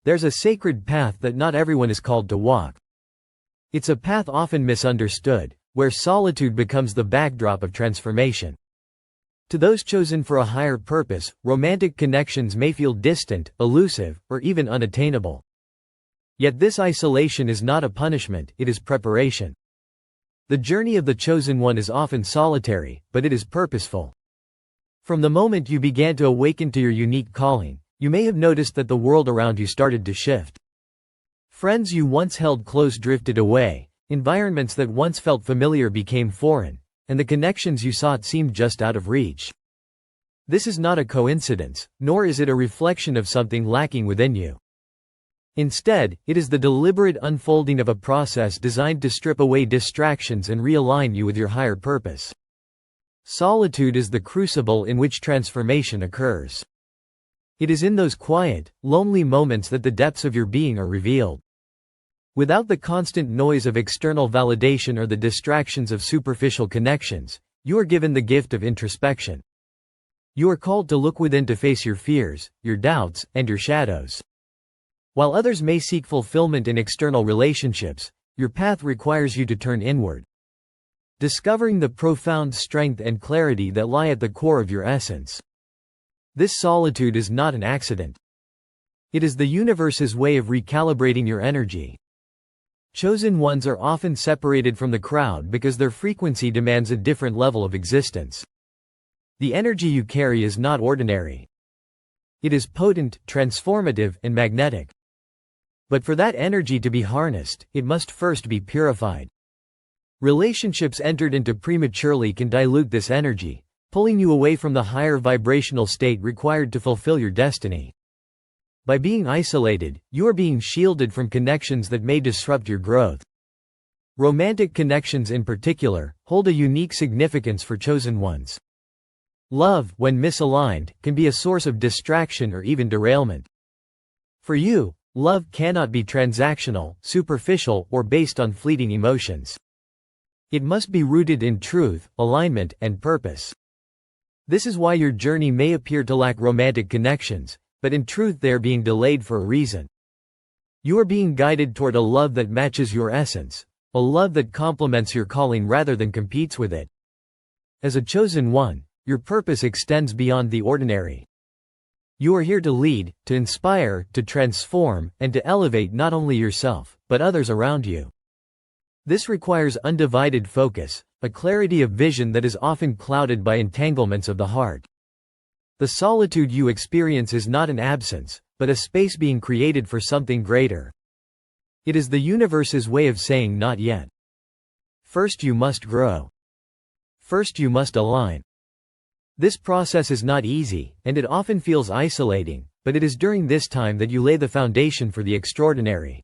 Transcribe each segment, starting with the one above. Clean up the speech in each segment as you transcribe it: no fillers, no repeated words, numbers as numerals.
There's a sacred path that not everyone is called to walk. It's a path often misunderstood, where solitude becomes the backdrop of transformation. To those chosen for a higher purpose, romantic connections may feel distant, elusive, or even unattainable. Yet this isolation is not a punishment, it is preparation. The journey of the chosen one is often solitary, but it is purposeful. From the moment you began to awaken to your unique calling, you may have noticed that the world around you started to shift. Friends you once held close drifted away, environments that once felt familiar became foreign, and the connections you sought seemed just out of reach. This is not a coincidence, nor is it a reflection of something lacking within you. Instead, it is the deliberate unfolding of a process designed to strip away distractions and realign you with your higher purpose. Solitude is the crucible in which transformation occurs. It is in those quiet, lonely moments that the depths of your being are revealed. Without the constant noise of external validation or the distractions of superficial connections, you are given the gift of introspection. You are called to look within to face your fears, your doubts, and your shadows. While others may seek fulfillment in external relationships, your path requires you to turn inward. Discovering the profound strength and clarity that lie at the core of your essence. This solitude is not an accident. It is the universe's way of recalibrating your energy. Chosen ones are often separated from the crowd because their frequency demands a different level of existence. The energy you carry is not ordinary. It is potent, transformative, and magnetic. But for that energy to be harnessed, it must first be purified. Relationships entered into prematurely can dilute this energy, pulling you away from the higher vibrational state required to fulfill your destiny. By being isolated, you are being shielded from connections that may disrupt your growth. Romantic connections in particular, hold a unique significance for chosen ones. Love, when misaligned, can be a source of distraction or even derailment. For you, love cannot be transactional, superficial, or based on fleeting emotions. It must be rooted in truth, alignment, and purpose. This is why your journey may appear to lack romantic connections, but in truth they are being delayed for a reason. You are being guided toward a love that matches your essence, a love that complements your calling rather than competes with it. As a chosen one, your purpose extends beyond the ordinary. You are here to lead, to inspire, to transform, and to elevate not only yourself, but others around you. This requires undivided focus, a clarity of vision that is often clouded by entanglements of the heart. The solitude you experience is not an absence, but a space being created for something greater. It is the universe's way of saying not yet. First you must grow. First you must align. This process is not easy, and it often feels isolating, but it is during this time that you lay the foundation for the extraordinary.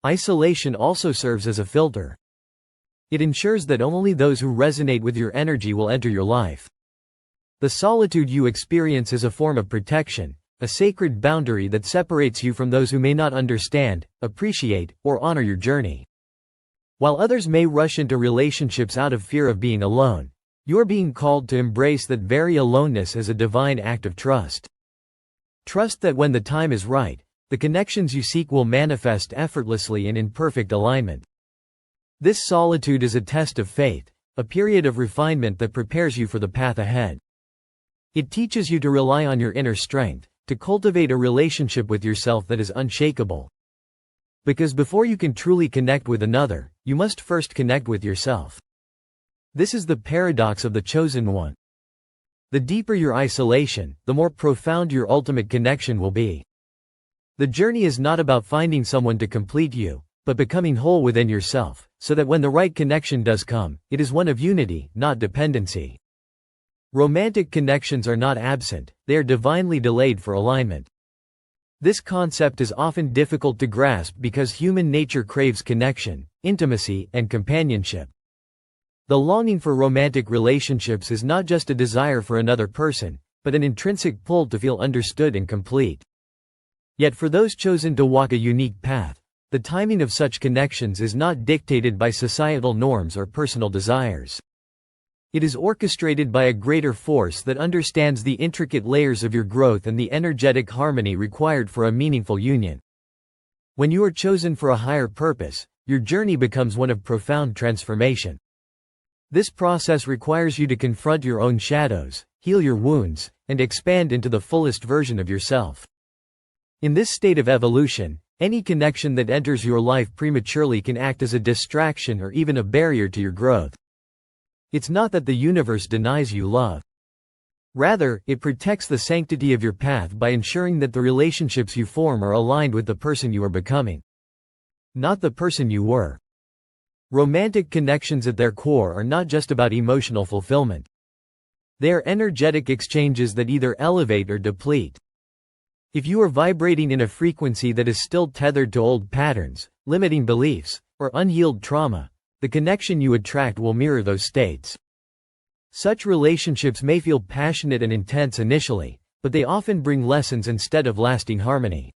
Isolation also serves as a filter. It ensures that only those who resonate with your energy will enter your life. The solitude you experience is a form of protection, a sacred boundary that separates you from those who may not understand, appreciate, or honor your journey. While others may rush into relationships out of fear of being alone, you are being called to embrace that very aloneness as a divine act of trust. Trust that when the time is right, the connections you seek will manifest effortlessly and in perfect alignment. This solitude is a test of faith, a period of refinement that prepares you for the path ahead. It teaches you to rely on your inner strength, to cultivate a relationship with yourself that is unshakable. Because before you can truly connect with another, you must first connect with yourself. This is the paradox of the chosen one. The deeper your isolation, the more profound your ultimate connection will be. The journey is not about finding someone to complete you, but becoming whole within yourself, so that when the right connection does come, it is one of unity, not dependency. Romantic connections are not absent, they are divinely delayed for alignment. This concept is often difficult to grasp because human nature craves connection, intimacy, and companionship. The longing for romantic relationships is not just a desire for another person, but an intrinsic pull to feel understood and complete. Yet for those chosen to walk a unique path, the timing of such connections is not dictated by societal norms or personal desires. It is orchestrated by a greater force that understands the intricate layers of your growth and the energetic harmony required for a meaningful union. When you are chosen for a higher purpose, your journey becomes one of profound transformation. This process requires you to confront your own shadows, heal your wounds, and expand into the fullest version of yourself. In this state of evolution, any connection that enters your life prematurely can act as a distraction or even a barrier to your growth. It's not that the universe denies you love. Rather, it protects the sanctity of your path by ensuring that the relationships you form are aligned with the person you are becoming, not the person you were. Romantic connections at their core are not just about emotional fulfillment. They are energetic exchanges that either elevate or deplete. If you are vibrating in a frequency that is still tethered to old patterns, limiting beliefs, or unhealed trauma, the connection you attract will mirror those states. Such relationships may feel passionate and intense initially, but they often bring lessons instead of lasting harmony.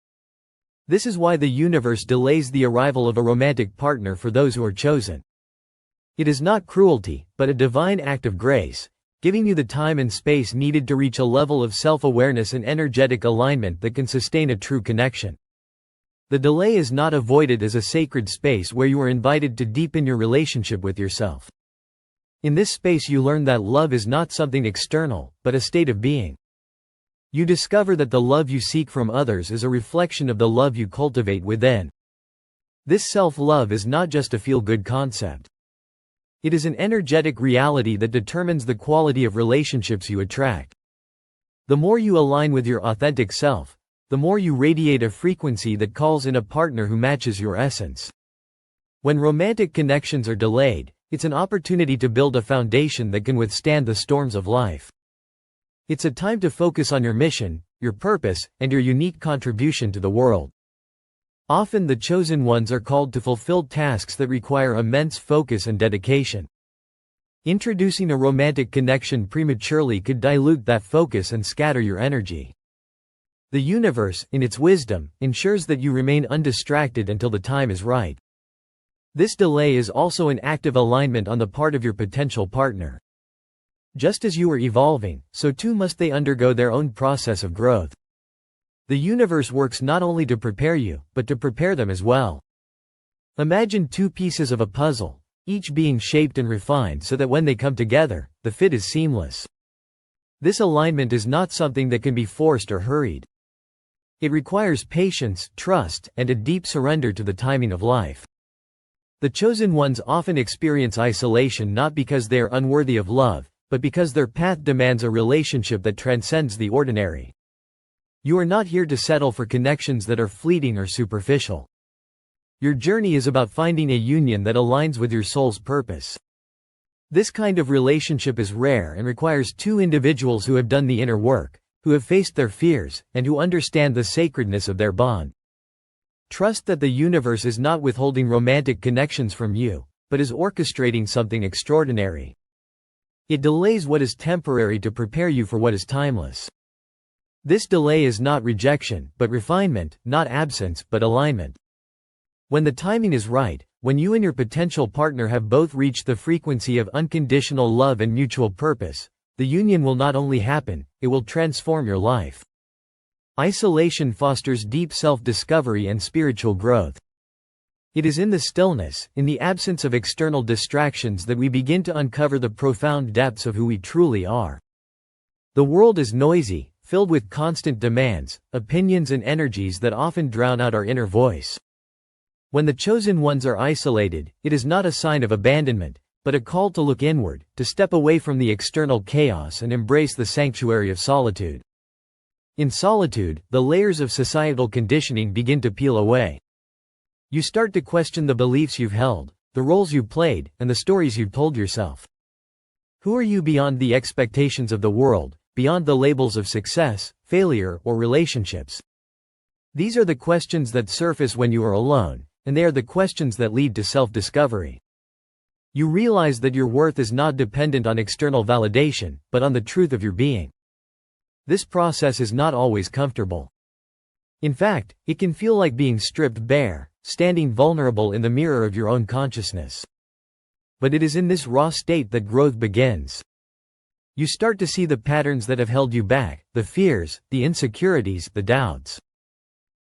This is why the universe delays the arrival of a romantic partner for those who are chosen. It is not cruelty, but a divine act of grace, giving you the time and space needed to reach a level of self-awareness and energetic alignment that can sustain a true connection. The delay is not avoided as a sacred space where you are invited to deepen your relationship with yourself. In this space you learn that love is not something external, but a state of being. You discover that the love you seek from others is a reflection of the love you cultivate within. This self-love is not just a feel-good concept. It is an energetic reality that determines the quality of relationships you attract. The more you align with your authentic self, the more you radiate a frequency that calls in a partner who matches your essence. When romantic connections are delayed, it's an opportunity to build a foundation that can withstand the storms of life. It's a time to focus on your mission, your purpose, and your unique contribution to the world. Often the chosen ones are called to fulfill tasks that require immense focus and dedication. Introducing a romantic connection prematurely could dilute that focus and scatter your energy. The universe, in its wisdom, ensures that you remain undistracted until the time is right. This delay is also an active alignment on the part of your potential partner. Just as you are evolving, so too must they undergo their own process of growth. The universe works not only to prepare you, but to prepare them as well. Imagine two pieces of a puzzle, each being shaped and refined so that when they come together, the fit is seamless. This alignment is not something that can be forced or hurried. It requires patience, trust, and a deep surrender to the timing of life. The chosen ones often experience isolation not because they are unworthy of love, but because their path demands a relationship that transcends the ordinary. You are not here to settle for connections that are fleeting or superficial. Your journey is about finding a union that aligns with your soul's purpose. This kind of relationship is rare and requires two individuals who have done the inner work, who have faced their fears, and who understand the sacredness of their bond. Trust that the universe is not withholding romantic connections from you, but is orchestrating something extraordinary. It delays what is temporary to prepare you for what is timeless. This delay is not rejection, but refinement, not absence, but alignment. When the timing is right, when you and your potential partner have both reached the frequency of unconditional love and mutual purpose, the union will not only happen, it will transform your life. Isolation fosters deep self-discovery and spiritual growth. It is in the stillness, in the absence of external distractions that we begin to uncover the profound depths of who we truly are. The world is noisy, filled with constant demands, opinions and energies that often drown out our inner voice. When the chosen ones are isolated, it is not a sign of abandonment, but a call to look inward, to step away from the external chaos and embrace the sanctuary of solitude. In solitude, the layers of societal conditioning begin to peel away. You start to question the beliefs you've held, the roles you played, and the stories you told yourself. Who are you beyond the expectations of the world, beyond the labels of success, failure, or relationships? These are the questions that surface when you are alone, and they are the questions that lead to self-discovery. You realize that your worth is not dependent on external validation, but on the truth of your being. This process is not always comfortable. In fact, it can feel like being stripped bare, standing vulnerable in the mirror of your own consciousness. But it is in this raw state that growth begins. You start to see the patterns that have held you back, the fears, the insecurities, the doubts.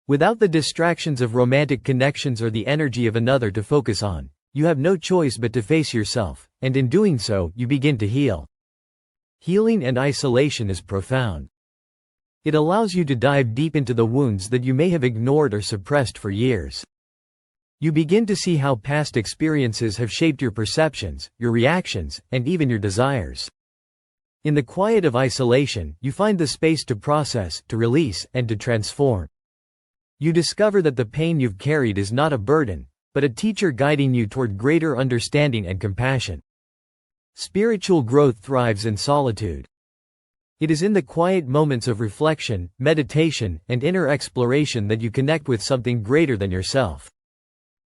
Without the distractions of romantic connections or the energy of another to focus on, you have no choice but to face yourself, and in doing so, you begin to heal. Healing and isolation is profound. It allows you to dive deep into the wounds that you may have ignored or suppressed for years. You begin to see how past experiences have shaped your perceptions, your reactions, and even your desires. In the quiet of isolation, you find the space to process, to release, and to transform. You discover that the pain you've carried is not a burden, but a teacher guiding you toward greater understanding and compassion. Spiritual growth thrives in solitude. It is in the quiet moments of reflection, meditation, and inner exploration that you connect with something greater than yourself.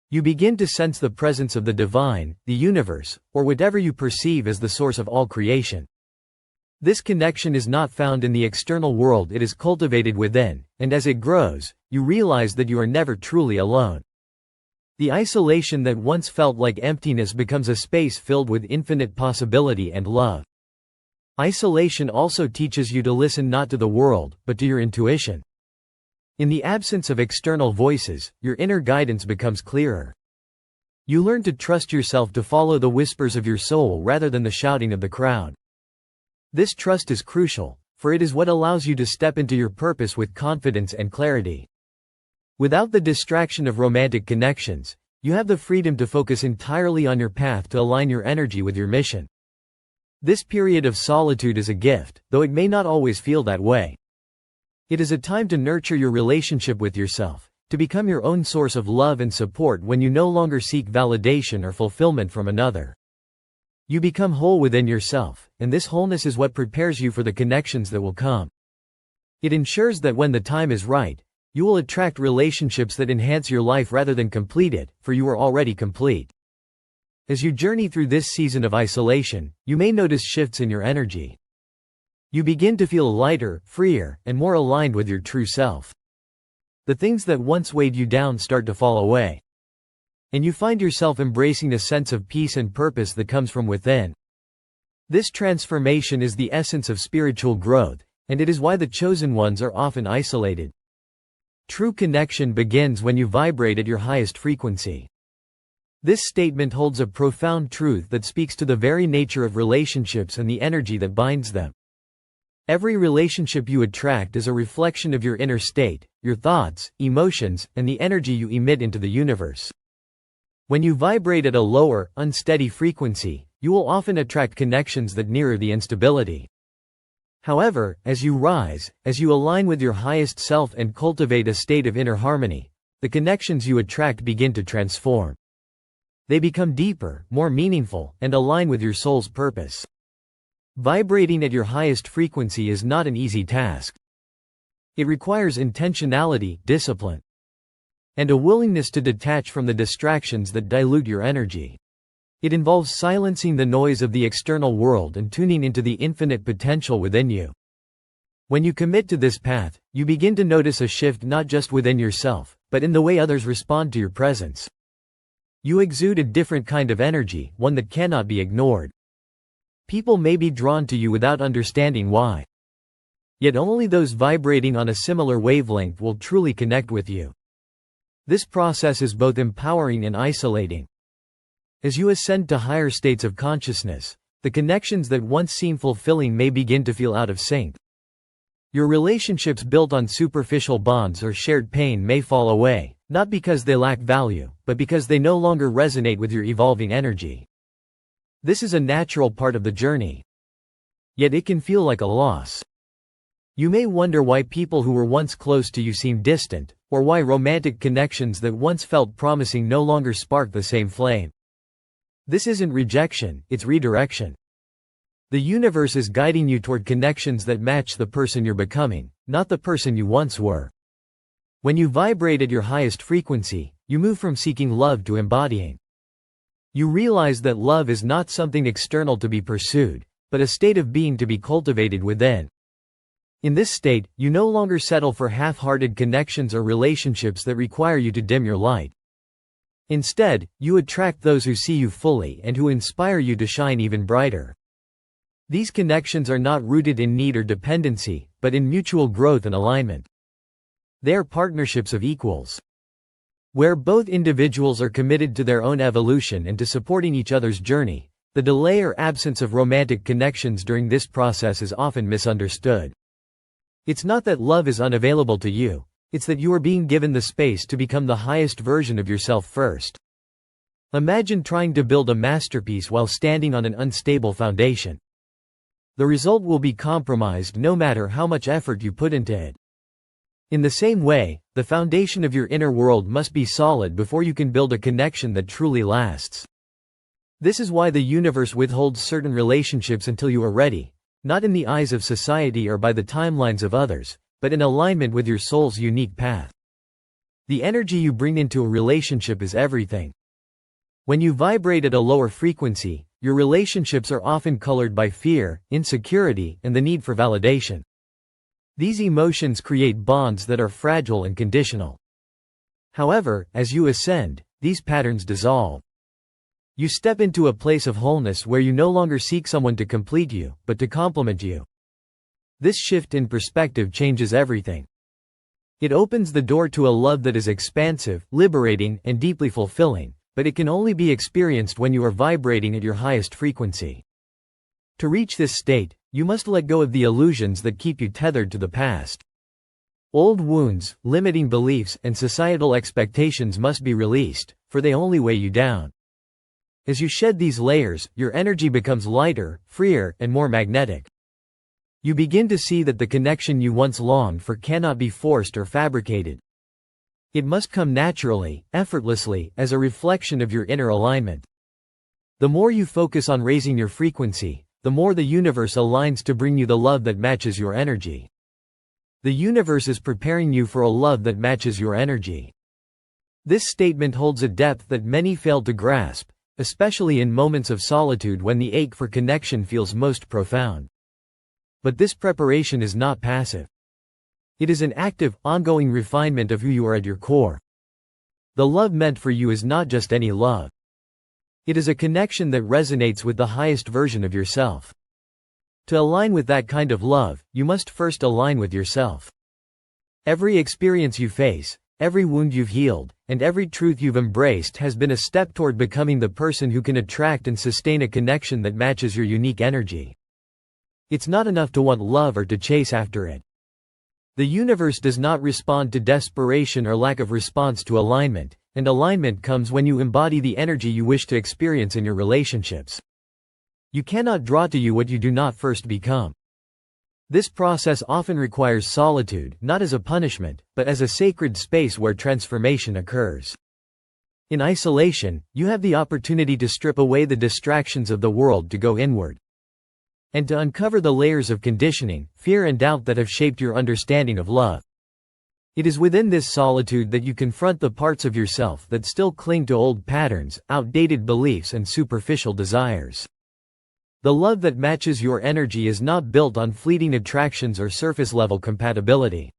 You begin to sense the presence of the divine, the universe, or whatever you perceive as the source of all creation. This connection is not found in the external world, it is cultivated within, and as it grows, you realize that you are never truly alone. The isolation that once felt like emptiness becomes a space filled with infinite possibility and love. Isolation also teaches you to listen not to the world, but to your intuition. In the absence of external voices, your inner guidance becomes clearer. You learn to trust yourself to follow the whispers of your soul rather than the shouting of the crowd. This trust is crucial, for it is what allows you to step into your purpose with confidence and clarity. Without the distraction of romantic connections, you have the freedom to focus entirely on your path to align your energy with your mission. This period of solitude is a gift, though it may not always feel that way. It is a time to nurture your relationship with yourself, to become your own source of love and support when you no longer seek validation or fulfillment from another. You become whole within yourself, and this wholeness is what prepares you for the connections that will come. It ensures that when the time is right, you will attract relationships that enhance your life rather than complete it, for you are already complete. As you journey through this season of isolation, you may notice shifts in your energy. You begin to feel lighter, freer, and more aligned with your true self. The things that once weighed you down start to fall away. And you find yourself embracing a sense of peace and purpose that comes from within. This transformation is the essence of spiritual growth, and it is why the chosen ones are often isolated. True connection begins when you vibrate at your highest frequency. This statement holds a profound truth that speaks to the very nature of relationships and the energy that binds them. Every relationship you attract is a reflection of your inner state, your thoughts, emotions, and the energy you emit into the universe. When you vibrate at a lower, unsteady frequency, you will often attract connections that mirror the instability. However, as you rise, as you align with your highest self and cultivate a state of inner harmony, the connections you attract begin to transform. They become deeper, more meaningful, and align with your soul's purpose. Vibrating at your highest frequency is not an easy task. It requires intentionality, discipline, and a willingness to detach from the distractions that dilute your energy. It involves silencing the noise of the external world and tuning into the infinite potential within you. When you commit to this path, you begin to notice a shift not just within yourself, but in the way others respond to your presence. You exude a different kind of energy, one that cannot be ignored. People may be drawn to you without understanding why. Yet only those vibrating on a similar wavelength will truly connect with you. This process is both empowering and isolating. As you ascend to higher states of consciousness, the connections that once seemed fulfilling may begin to feel out of sync. Your relationships built on superficial bonds or shared pain may fall away, not because they lack value, but because they no longer resonate with your evolving energy. This is a natural part of the journey. Yet it can feel like a loss. You may wonder why people who were once close to you seem distant, or why romantic connections that once felt promising no longer spark the same flame. This isn't rejection, it's redirection. The universe is guiding you toward connections that match the person you're becoming, not the person you once were. When you vibrate at your highest frequency, you move from seeking love to embodying. You realize that love is not something external to be pursued, but a state of being to be cultivated within. In this state, you no longer settle for half-hearted connections or relationships that require you to dim your light. Instead, you attract those who see you fully and who inspire you to shine even brighter. These connections are not rooted in need or dependency, but in mutual growth and alignment. They are partnerships of equals, where both individuals are committed to their own evolution and to supporting each other's journey. The delay or absence of romantic connections during this process is often misunderstood. It's not that love is unavailable to you, it's that you are being given the space to become the highest version of yourself first. Imagine trying to build a masterpiece while standing on an unstable foundation. The result will be compromised no matter how much effort you put into it. In the same way, the foundation of your inner world must be solid before you can build a connection that truly lasts. This is why the universe withholds certain relationships until you are ready, not in the eyes of society or by the timelines of others, but in alignment with your soul's unique path. The energy you bring into a relationship is everything. When you vibrate at a lower frequency, your relationships are often colored by fear, insecurity, and the need for validation. These emotions create bonds that are fragile and conditional. However, as you ascend, these patterns dissolve. You step into a place of wholeness where you no longer seek someone to complete you, but to complement you. This shift in perspective changes everything. It opens the door to a love that is expansive, liberating, and deeply fulfilling, but it can only be experienced when you are vibrating at your highest frequency. To reach this state, you must let go of the illusions that keep you tethered to the past. Old wounds, limiting beliefs, and societal expectations must be released, for they only weigh you down. As you shed these layers, your energy becomes lighter, freer, and more magnetic. You begin to see that the connection you once longed for cannot be forced or fabricated. It must come naturally, effortlessly, as a reflection of your inner alignment. The more you focus on raising your frequency, the more the universe aligns to bring you the love that matches your energy. The universe is preparing you for a love that matches your energy. This statement holds a depth that many fail to grasp, especially in moments of solitude when the ache for connection feels most profound. But this preparation is not passive. It is an active, ongoing refinement of who you are at your core. The love meant for you is not just any love. It is a connection that resonates with the highest version of yourself. To align with that kind of love, you must first align with yourself. Every experience you face, every wound you've healed, and every truth you've embraced has been a step toward becoming the person who can attract and sustain a connection that matches your unique energy. It's not enough to want love or to chase after it. The universe does not respond to desperation or lack of response to alignment, and alignment comes when you embody the energy you wish to experience in your relationships. You cannot draw to you what you do not first become. This process often requires solitude, not as a punishment, but as a sacred space where transformation occurs. In isolation, you have the opportunity to strip away the distractions of the world to go inward, and to uncover the layers of conditioning, fear and doubt that have shaped your understanding of love. It is within this solitude that you confront the parts of yourself that still cling to old patterns, outdated beliefs and superficial desires. The love that matches your energy is not built on fleeting attractions or surface-level compatibility.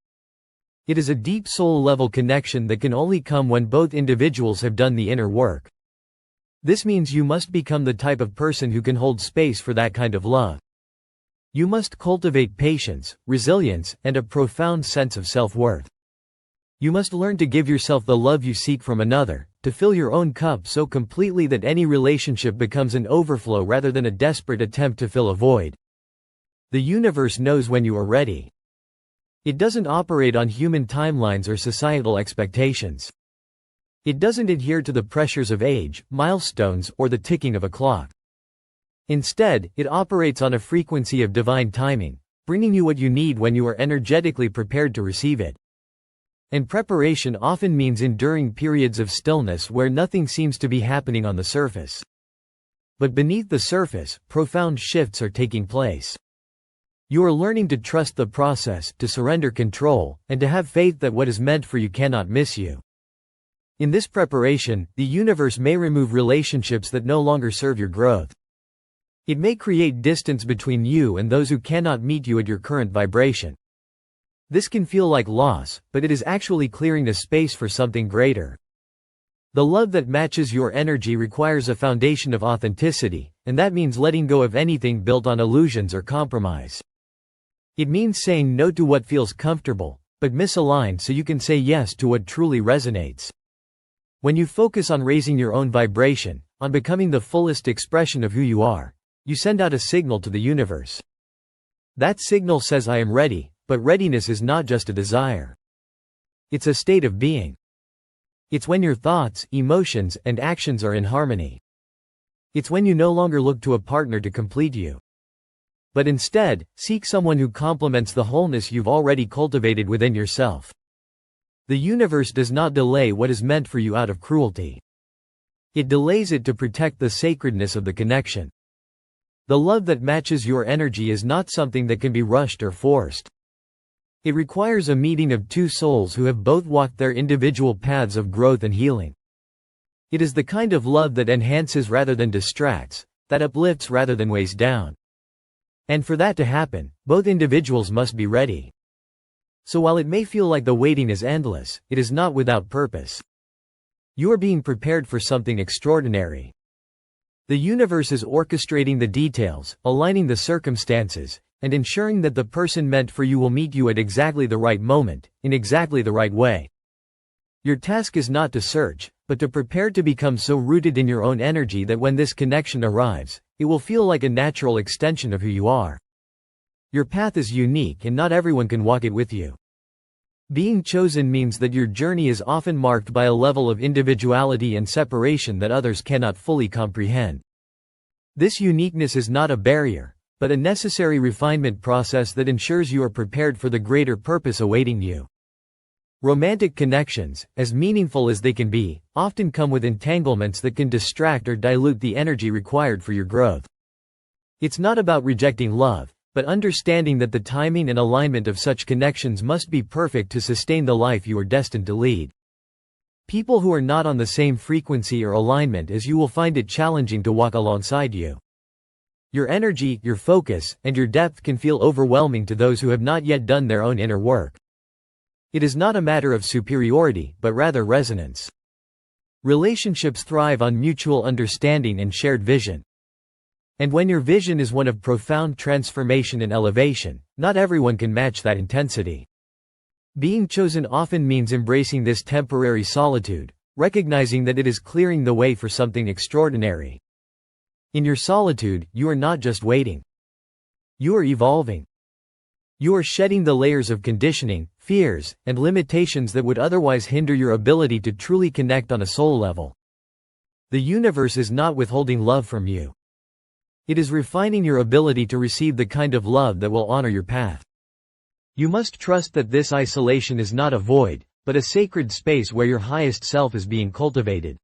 It is a deep soul-level connection that can only come when both individuals have done the inner work. This means you must become the type of person who can hold space for that kind of love. You must cultivate patience, resilience, and a profound sense of self-worth. You must learn to give yourself the love you seek from another, to fill your own cup so completely that any relationship becomes an overflow rather than a desperate attempt to fill a void. The universe knows when you are ready. It doesn't operate on human timelines or societal expectations. It doesn't adhere to the pressures of age, milestones, or the ticking of a clock. Instead, it operates on a frequency of divine timing, bringing you what you need when you are energetically prepared to receive it. And preparation often means enduring periods of stillness where nothing seems to be happening on the surface. But beneath the surface, profound shifts are taking place. You are learning to trust the process, to surrender control, and to have faith that what is meant for you cannot miss you. In this preparation, the universe may remove relationships that no longer serve your growth. It may create distance between you and those who cannot meet you at your current vibration. This can feel like loss, but it is actually clearing the space for something greater. The love that matches your energy requires a foundation of authenticity, and that means letting go of anything built on illusions or compromise. It means saying no to what feels comfortable, but misaligned so you can say yes to what truly resonates. When you focus on raising your own vibration, on becoming the fullest expression of who you are, you send out a signal to the universe. That signal says I am ready, but readiness is not just a desire. It's a state of being. It's when your thoughts, emotions, and actions are in harmony. It's when you no longer look to a partner to complete you, but instead, seek someone who complements the wholeness you've already cultivated within yourself. The universe does not delay what is meant for you out of cruelty. It delays it to protect the sacredness of the connection. The love that matches your energy is not something that can be rushed or forced. It requires a meeting of two souls who have both walked their individual paths of growth and healing. It is the kind of love that enhances rather than distracts, that uplifts rather than weighs down. And for that to happen, both individuals must be ready. So while it may feel like the waiting is endless, it is not without purpose. You are being prepared for something extraordinary. The universe is orchestrating the details, aligning the circumstances, and ensuring that the person meant for you will meet you at exactly the right moment, in exactly the right way. Your task is not to search, but to prepare to become so rooted in your own energy that when this connection arrives, it will feel like a natural extension of who you are. Your path is unique and not everyone can walk it with you. Being chosen means that your journey is often marked by a level of individuality and separation that others cannot fully comprehend. This uniqueness is not a barrier, but a necessary refinement process that ensures you are prepared for the greater purpose awaiting you. Romantic connections, as meaningful as they can be, often come with entanglements that can distract or dilute the energy required for your growth. It's not about rejecting love, but understanding that the timing and alignment of such connections must be perfect to sustain the life you are destined to lead. People who are not on the same frequency or alignment as you will find it challenging to walk alongside you. Your energy, your focus, and your depth can feel overwhelming to those who have not yet done their own inner work. It is not a matter of superiority, but rather resonance. Relationships thrive on mutual understanding and shared vision. And when your vision is one of profound transformation and elevation, not everyone can match that intensity. Being chosen often means embracing this temporary solitude, recognizing that it is clearing the way for something extraordinary. In your solitude, you are not just waiting. You are evolving. You are shedding the layers of conditioning, fears, and limitations that would otherwise hinder your ability to truly connect on a soul level. The universe is not withholding love from you. It is refining your ability to receive the kind of love that will honor your path. You must trust that this isolation is not a void, but a sacred space where your highest self is being cultivated.